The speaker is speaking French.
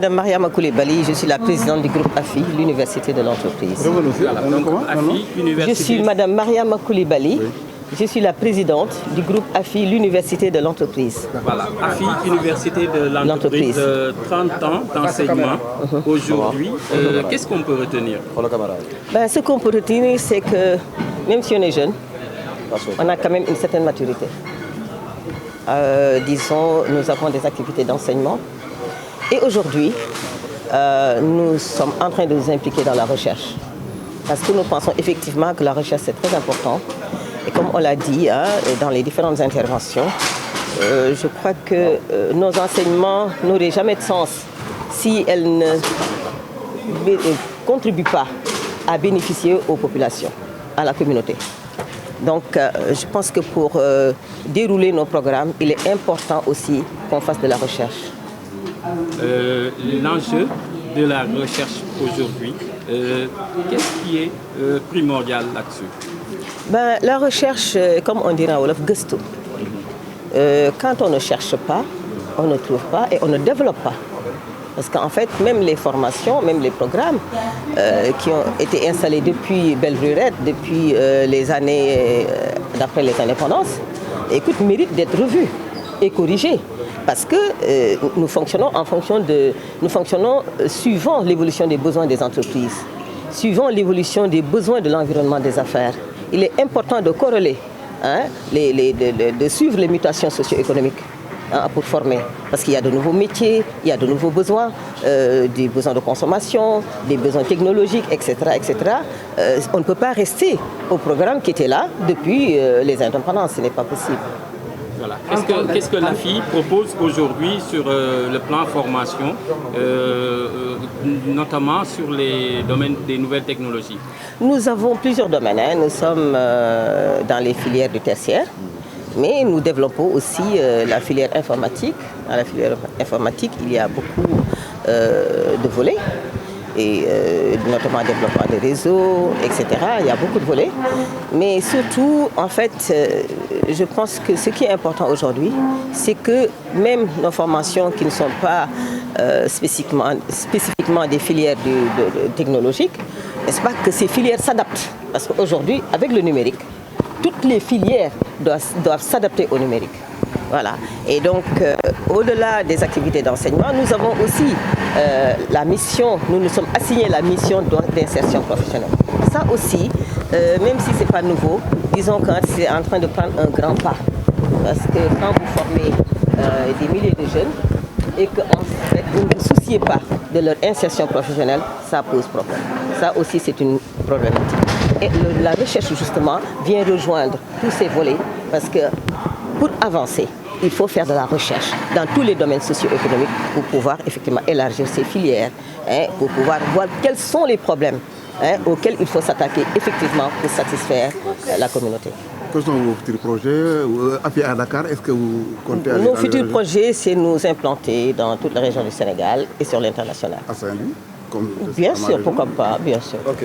Madame Mariama Koulibaly, je suis la présidente du groupe AFI, l'Université de l'entreprise. Je suis Madame Mariama Koulibaly, je suis la présidente du groupe AFI, l'Université de l'entreprise. Voilà, AFI, Université de l'entreprise, 30 ans d'enseignement aujourd'hui. Qu'est-ce qu'on peut retenir? Ce qu'on peut retenir, c'est que même si on est jeune, on a quand même une certaine maturité. Disons, nous avons des activités d'enseignement. Et aujourd'hui, nous sommes en train de nous impliquer dans la recherche. Parce que nous pensons effectivement que la recherche, c'est très important. Et comme on l'a dit dans les différentes interventions, je crois que nos enseignements n'auraient jamais de sens si elles ne contribuent pas à bénéficier aux populations, à la communauté. Donc, je pense que pour dérouler nos programmes, il est important aussi qu'on fasse de la recherche. L'enjeu de la recherche aujourd'hui, qu'est-ce qui est primordial là-dessus? La recherche, comme on dirait en Wolof, gëstu. Quand on ne cherche pas, on ne trouve pas et on ne développe pas. Parce qu'en fait, même les formations, même les programmes qui ont été installés depuis Belle Lurette, depuis les années d'après les indépendances, méritent d'être revus et corrigés. Parce que nous fonctionnons suivant l'évolution des besoins des entreprises, suivant l'évolution des besoins de l'environnement des affaires. Il est important de corréler, de suivre les mutations socio-économiques pour former. Parce qu'il y a de nouveaux métiers, il y a de nouveaux besoins, des besoins de consommation, des besoins technologiques, etc. etc. On ne peut pas rester au programme qui était là depuis les indépendances, ce n'est pas possible. Voilà. Qu'est-ce que l'AFI propose aujourd'hui sur le plan formation, notamment sur les domaines des nouvelles technologies? Nous avons plusieurs domaines. Nous sommes dans les filières du tertiaire, mais nous développons aussi la filière informatique. Dans la filière informatique, il y a beaucoup de volets, et notamment développement des réseaux, etc. Il y a beaucoup de volets. Mais surtout, en fait, je pense que ce qui est important aujourd'hui, c'est que même nos formations qui ne sont pas spécifiquement des filières technologiques, n'est-ce pas que ces filières s'adaptent? Parce qu'aujourd'hui, avec le numérique, toutes les filières doivent s'adapter au numérique. Voilà. Et donc, au-delà des activités d'enseignement, nous avons aussi la mission, nous nous sommes assignés la mission d'insertion professionnelle. Ça aussi, même si ce n'est pas nouveau, disons que c'est en train de prendre un grand pas. Parce que quand vous formez des milliers de jeunes et que en fait, vous ne vous souciez pas de leur insertion professionnelle, ça pose problème. Ça aussi, c'est une problématique. Et la recherche, justement, vient rejoindre tous ces volets parce que pour avancer, il faut faire de la recherche dans tous les domaines socio-économiques pour pouvoir effectivement élargir ces filières, pour pouvoir voir quels sont les problèmes auxquels il faut s'attaquer effectivement pour satisfaire la communauté. Quels sont vos futurs projets AFI à Dakar? Est-ce que vous comptez aller? Nos futurs projets, c'est nous implanter dans toute la région du Sénégal et sur l'international. À Saint-Louis? Bien sûr, pourquoi pas, bien sûr. Ok,